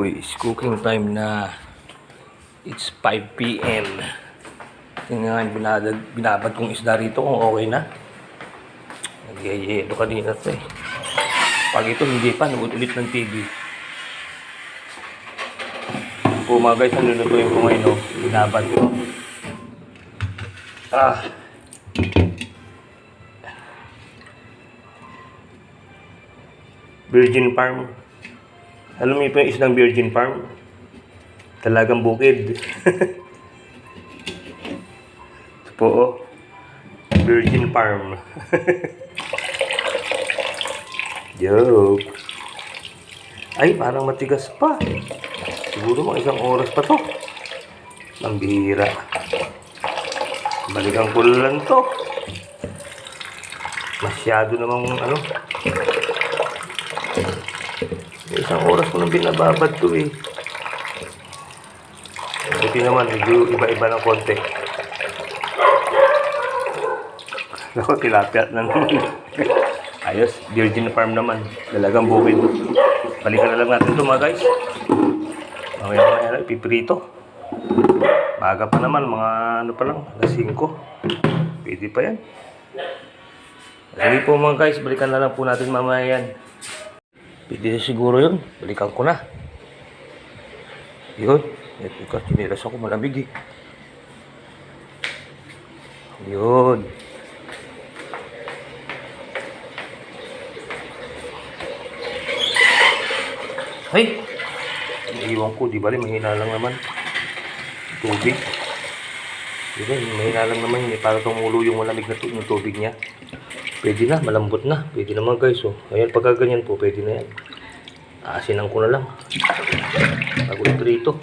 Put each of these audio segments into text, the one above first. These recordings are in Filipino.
It's cooking time na. It's 5 p.m. Tingnan, binabad kong isda rito kung okay na. Nagyayelo kanina to eh. Pag ito hindi pa, ulit ng TV. Po mga guys, ang lulutuin ko ngayon, binabad ko. Virgin Farm. Alam niyo po yung isdang Virgin Farm? Talagang bukid. Ito po, oh. Virgin Farm. Joke. Ay, parang matigas pa. Siguro mga isang oras pa to. Mambihira. Balikan ko lang to. Masyado namang ano. Isang oras ko nang binababad to eh. Buti naman, medyo iba-iba ng konti. Ako, tilapia na naman. Ayos, Virgin Farm naman. Dalagang bukid. Balikan na lang natin ito mga guys. Mamaya piprito. Baga pa naman, mga ano pa lang, alas 5. Pwede pa yan. Sige po mga guys, balikan na lang po natin mamaya yan. Pwede siguro yun. Balikan ko na. Yun. Ito ka, sinilas ako malamig eh. Yun. Ay! Iiwan ko, di bali, mahina lang naman. Tubig. Diba, mahina lang naman yun. Para tumulo yung malamig na tubig niya. Pwede na, malambot na. Pwede naman guys, oh. Ayan, pagka ganyan po, pwede na yan. Asinan ko na lang. Bago iprito.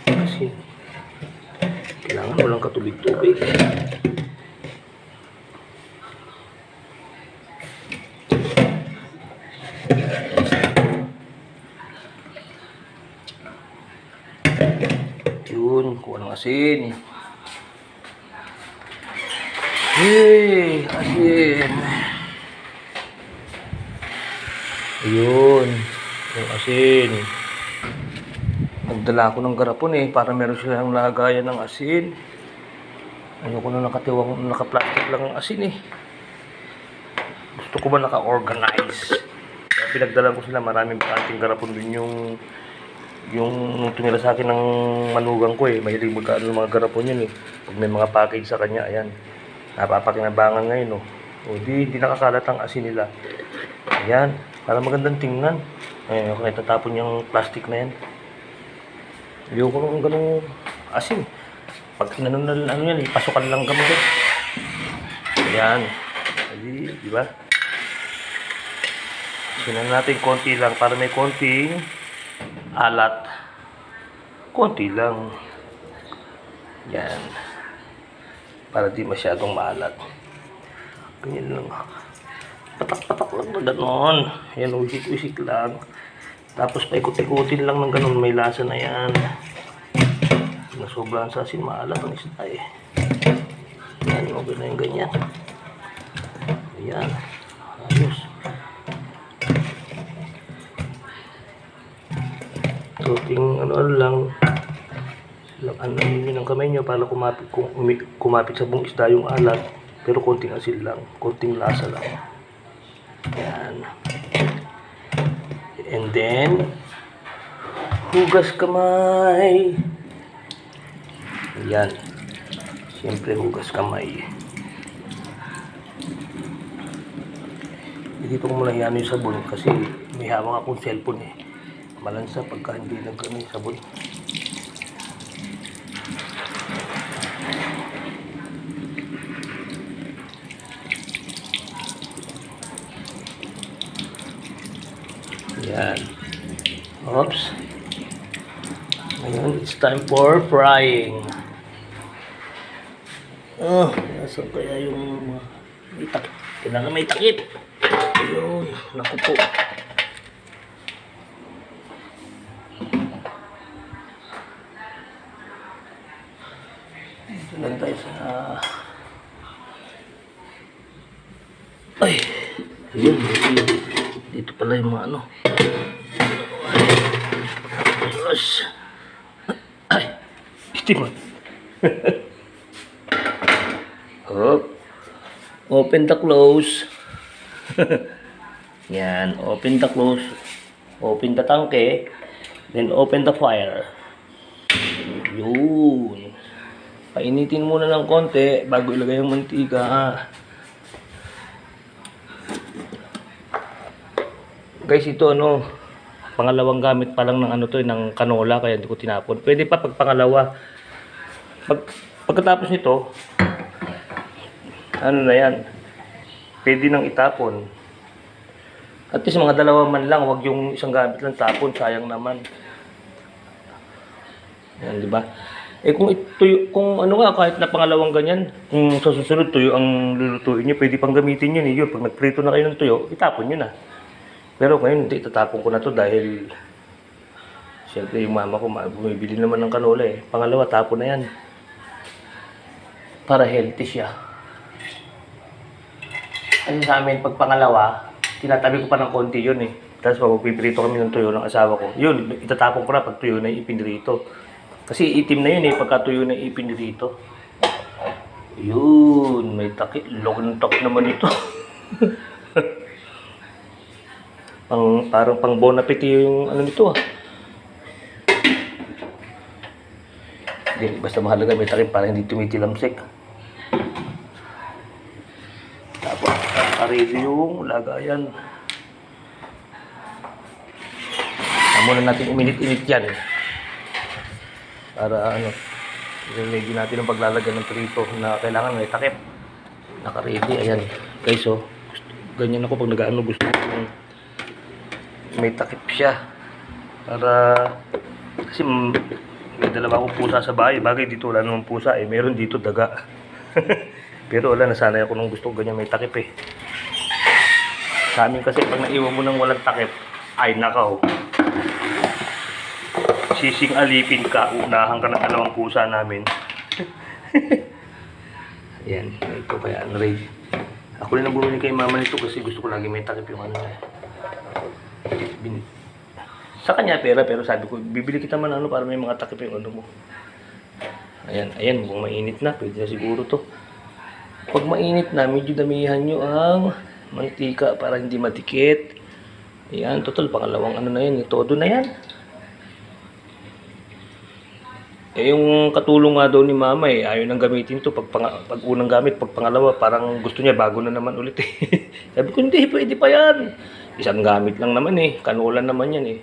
Kasi, kailangan walang katubig-tubig. Yun, kuha ng asin. Hey, asin. Ayun, yung asin. Nagdala ako ng garapon eh, para meron silang lagayan ng asin. Ayoko na nakatiwang, naka-plastic lang ang asin eh. Gusto ko ba naka-organize? Kaya pinagdala ko sila, maraming ating garapon din yung tumira sa akin ng manugang ko eh. Mahilig magkaano ng mga garapon yun eh. Pag may mga package sa kanya, ayan. Napapakinabangan ngayon oh. O di nakakalat ang asin nila. Ayan, para magandang tingnan. Ayan, kung itatapon yung plastic na yan. Ayoko nung ganung asin. Pag ano yan, ipasukan lang kami dito. Ayan. Di ba? Sinan natin konti lang para may konting alat. Konti lang. Yan. Para di masyadong maalat. Ganyan lang. Patak-patak lang na ganon. Yan, usik-usik lang. Tapos paikot-ikutin lang ng ganon. May lasa na yan. Nasobrahan sa asin, maalat ang isda eh. Yan, okay na yung ganyan. Ayan. Ayos. So, ano lang ng kamay nyo para kumapit sa buong isda yung alat, pero konting asin lang, konting lasa lang. Yan. And then, hugas kamay. Yan. Siyempre, hugas kamay. Dito ko muna yan yung sabon kasi may hawak akong cellphone eh. Malansa pagka hindi nagkano yung sabon. Yan. Oops. Ngayon, it's time for frying. Nasa kaya yung may takip. Kailangan may takip. Ayun, naku po. Ito lang tayo sa Ay, ayun. Dito pala yung mga ano. Yes. Ay, itim ah. Oh. Open the close. Yan, open the close. Open the tangke. Then open the fire. Yun. Painitin muna ng konti bago ilagay yung mantika. Guys, ito ano, pangalawang gamit pa lang ng ano to, ng canola, kaya hindi ko tinapon. Pwede pa pag pangalawa. Pagkatapos nito, ano na yan, pwede nang itapon. At least mga dalawa man lang, wag yung isang gamit lang tapon, sayang naman. Yan, di ba? Eh kung ituyo, kung ano nga, kahit na pangalawang ganyan, kung sa susunod tuyo ang lulutuin nyo, pwede pang gamitin yun eh. Yun, pag nagprito na kayo ng tuyo, itapon nyo na. Pero ngayon, hindi, itatapon ko na to dahil siyempre yung mama ko bumibili naman ng canola eh. Pangalawa, tapon na yan. Para healthy siya. Kasi sa amin, pag pangalawa, tinatabi ko pa ng konti yun eh. Tapos magpiprito kami ng tuyo ng asawa ko. Yun, itatapon ko na pag tuyo na ipinrito. Kasi itim na yun eh, pagka tuyo na ipinrito. Yun, may takip. Logntok naman ito. Parang pang bon appetit yung ano nito ah. Hindi, basta mahalaga may takip para hindi tumitilamsik. Tapos, ready yung lagayan. Muna natin uminit-init yan. Para ano, i-ready natin ang paglalagyan ng prito na kailangan may takip. Naka-ready, ayan. Guys, so, ganyan ako pag nag-ano, gusto ko may takip siya. Para, kasi may dalawa akong pusa sa bahay. Bagay dito wala namang pusa eh. Meron dito daga. Pero wala, nasanay ako nung gusto ko ganyan may takip eh. Sa amin kasi pag naiwan mo ng walang takip, ay nakaw. Sising alipin ka, unahan ka ng dalawang pusa namin. Ayan, ito kaya unready. Ako rin ang bumili kay mama nito kasi gusto ko lagi may takip yung ano niya. Sa kanya pera, pero sabi ko, bibili kita man ano para may mga takip yung ano mo. Ayan, ayan, kung mainit na, pwede na siguro to. Pag mainit na, medyo damihan nyo ang mantika para hindi matikit. Ayan, total, pangalawang ano na yan, todo na yan. Eh, yung katulong nga daw ni mama eh, ayaw nang gamitin to pag unang gamit, pag pangalawa, parang gusto niya bago na naman ulit eh. Sabi ko, hindi, pwede pa yan. Isang gamit lang naman eh, canola naman yan eh.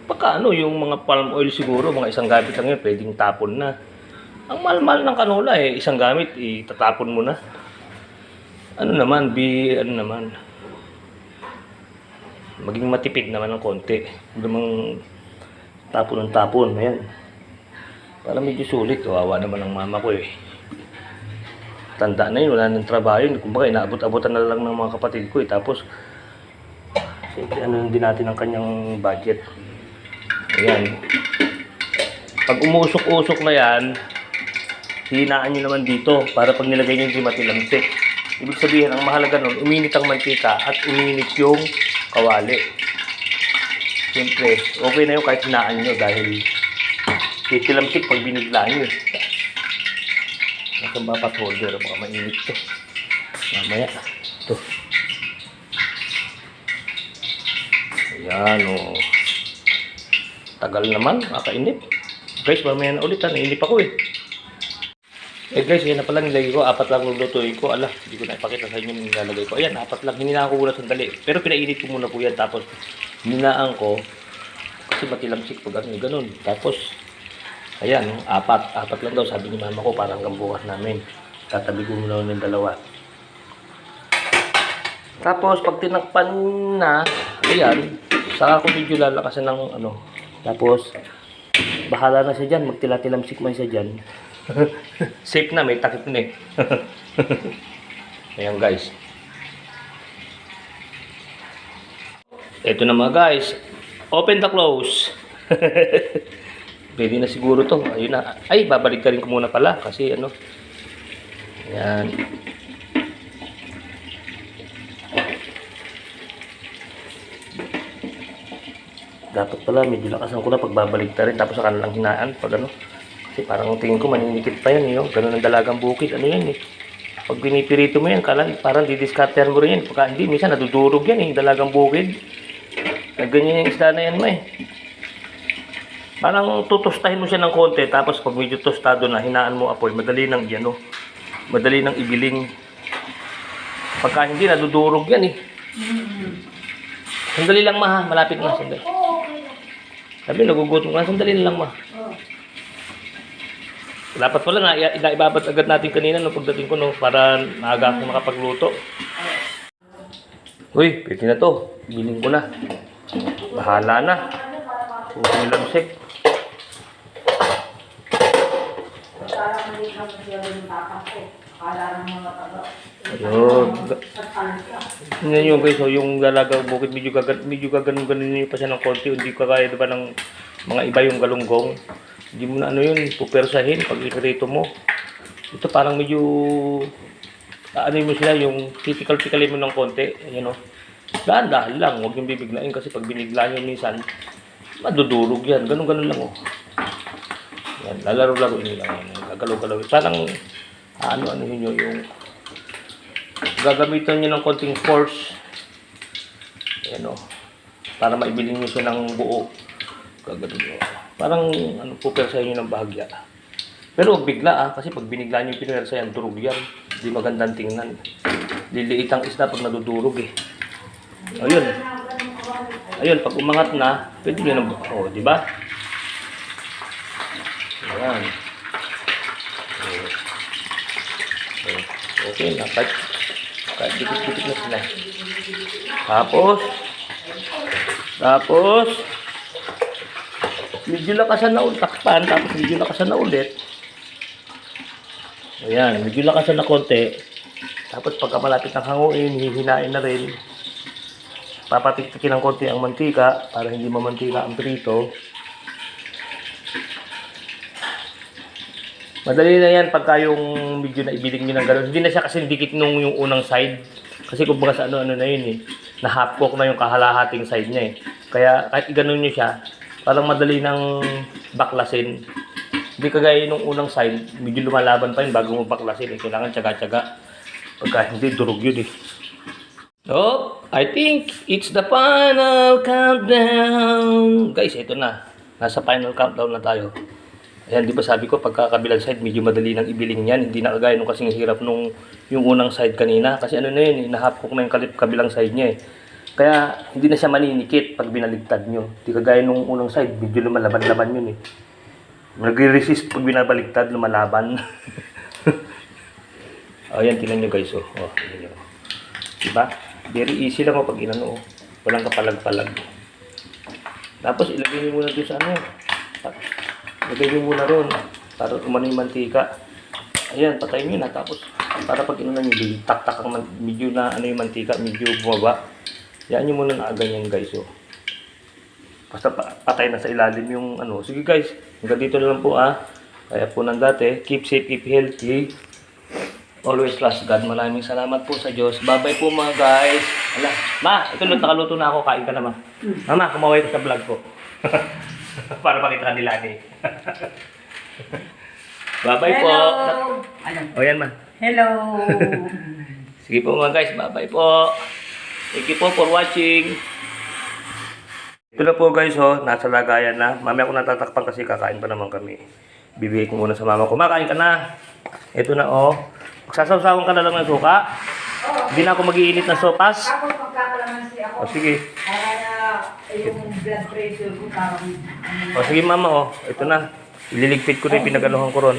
Pagka ano, yung mga palm oil siguro, mga isang gamit lang yan, pwedeng tapon na. Ang mahal-mahal ng canola eh, isang gamit, itatapon mo na. Ano naman, ano naman, maging matipid naman ng konti. Hindi namang tapon ng tapon, ayan. Para medyo sulit, kawawa naman ng mama ko eh. Tanda na yun, wala nang trabaho yun. Kumbaga, inaabot-abotan na lang ng mga kapatid ko eh. Tapos, siyempre, ano din natin ang kanyang budget. Ayan. Pag umusok-usok na yan, hinaan nyo naman dito para pag nilagay nyo hindi matilamsik. Ibig sabihin, ang mahalaga nun, uminit ang mantika at uminit yung kawali. Siyempre, okay na yun kahit hinaan nyo dahil titilamsik pag binigla nyo. Nasa bapat holder, baka mainit to. Mamaya, ito. Ayan o. Tagal naman, makainip. Guys, mamaya na ulit ha, nainip ako eh. Eh guys, yan na pala nilagay ko, 4 lang lulutuin ko. Ala, hindi ko na ipakita sa inyo yung nilalagay ko. Ayan, 4 lang, hininaan ko muna sandali. Pero pinainit ko muna po yan, tapos hininaan ko. Kasi matilamsik pag ano, ganun. Tapos, ayan, 4 lang daw, sabi ni mama ko, parang hanggang bukas namin. Tatabi ko muna ng 2. Tapos, pag tinakpan na, ayan, saka ko medyo lalakasan ng ano. Tapos, bahala na siya dyan, magtila-tilamsik man siya dyan. Safe na, may takip na eh. Ayan guys. Ito na mga guys. Open the close. Pwede na siguro to. Ayun na. Ay, babalik ka rin ko muna pala. Kasi ano. Ayan. Dapat pala medyo lakasan ko na pagbabalik rin tapos sa kanilang hinaan pag ano. Kasi parang tingin ko maninikit pa yan, yung ganun ang dalagang bukid. Ano yan eh. Pag pinipirito mo yan, parang didiscartehan mo rin yan. Pagka hindi, minsan nadudurog yan eh, dalagang bukid. Ganyan yung isda na yan mo eh. Parang tutustahin mo siya ng konti, tapos pag medyo tostado na, hinaan mo apoy, madali nang yan, madali nang ibiling. Pagka hindi, nadudurog yan eh. Sandali lang ma, malapit na sandali. Sabi, nagugutom ka, sandali lang ma. Dapat pala na ibabat agad natin kanina no pagdating ko no, para maaga ako makapagluto. Uy, pwede na to. Biling ko na. Bahala na. Puso lamsik. Ayun. Ngayon yung guys, so, yung dalagang bukid medyo gaganon pa siya ng konti. Hindi kagaya diba ng mga iba yung galunggong. Hindi mo na ano yun, pupersahin pag ikrito mo. Ito parang medyo ano mo sila, yung titikal-tikalin mo ng konti. Ayan o. Dahan-dahan lang, huwag yung bibiglain kasi pag binigla nyo minsan, madudurog yan. Ganun-ganun lang o. Yan, lalaro-laro nyo lang yan. Gagalaw-galaw. Parang ano-ano nyo yung gagamitan nyo ng konting force. Ayan o. Para maibiling nyo siya ng buo. Gagawin nyo. Parang ano, pupersa nyo ng bahagya. Pero huwag bigla kasi pag binigla nyo yung pinuwersa yan, durog yan. Hindi magandang tingnan. Liliit ang isda pag nadudurog eh. Ayun. Ayun, pag umangat na, pwede nyo na, di ba? Ayan. Okay na, kahit dikit-dikit na sila. Tapos, medyo lakasan na ulit, takpan, tapos medyo lakasan na ulit. Ayan, medyo lakasan na konti. Tapos pagka malapit ng hanguin, hihinain na rin. Papatiktikin ng konti ang mantika para hindi mamantika ang prito. Madali na yan pagka yung medyo na ibiling nyo ng gano'n. Hindi na siya kasi dikit nung yung unang side. Kasi kumbaga sa ano na yun eh. Na half cook na yung kahalahating side niya eh. Kaya kahit i-ganon nyo siya, parang madali nang baklasin. Hindi kagaya nung unang side, medyo lumalaban pa yun bago mo baklasin. Kailangan tsaga-tsaga. Pagka hindi, durog yun eh. So, I think it's the final countdown. Guys, ito na. Nasa final countdown na tayo. Ayan, di ba sabi ko, pagkakabilang side, medyo madali nang ibiling yan. Hindi na kagaya nung kasing hirap nung yung unang side kanina. Kasi ano na yun, nahap ko na yung kabilang side niya eh. Kaya hindi na siya maninikit pag binaligtad nyo. Hindi kagaya nung unang side, medyo lumalaban-laban yun eh. Nagre-resist pag binabaligtad, lumalaban. Ayan, tingnan nyo guys. Tingnan nyo. Diba? Very easy lang pag inano. Walang kapalag-palag. Tapos ilagay nyo muna doon sa ano. Ilagay nyo muna ron para umano yung mantika. Ayan, patayin nyo na. Tapos para pag inano nyo, tak-tak ang medyo na ano yung mantika, medyo bumaba. Yan nyo muna na ganyan guys. Basta patay na sa ilalim yung ano. Sige guys, hanggang dito na lang po Kaya po nang dati, keep safe, keep healthy. Always trust God. Maraming salamat po sa Diyos. Bye-bye po mga guys. Ala, ma, ito nakaluto na ako. Kain ka naman. Mama, kumaway ka sa vlog ko. Para makita nila ni. Bye-bye po. O yan ma. Hello. Sige po mga guys. Bye-bye po. Thank you po for watching. Ito na po guys nasa lagayan na. Mamaya ako natatakpan kasi kakain pa naman kami. Bibigay ko muna sa mama ko. Makain ka na. Ito na Sasaw-sawan ka na lang ng suka. Hindi na ako mag-iinit ng sopas. Ako magkakalamansi ako. Sige. Para yung blood pressure ko parang Sige mama ito na. Ililigpit ko rin pinagaluhan ko ron.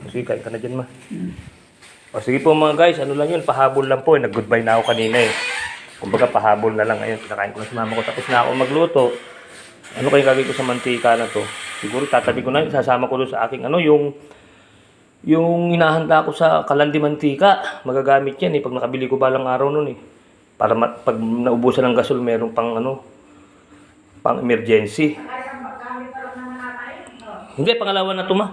Sige, kain ka na dyan ma. Sige po mga guys, ano lang yun, pahabol lang po. Nag-goodbye na ako kanina eh. Kumbaga pahabol na lang. Ayun, pinakain ko na sa mama ko. Tapos na ako magluto. Ano kayong gagawin ko sa mantika na to? Siguro tatabi ko na, sasama ko doon sa aking yung hinahanda ko sa kalandi mantika. Magagamit yan eh. Pag nakabili ko balang araw nun eh. Para pag naubusan ng gasol, meron pang pang emergency. Hindi, pangalawa na to ma.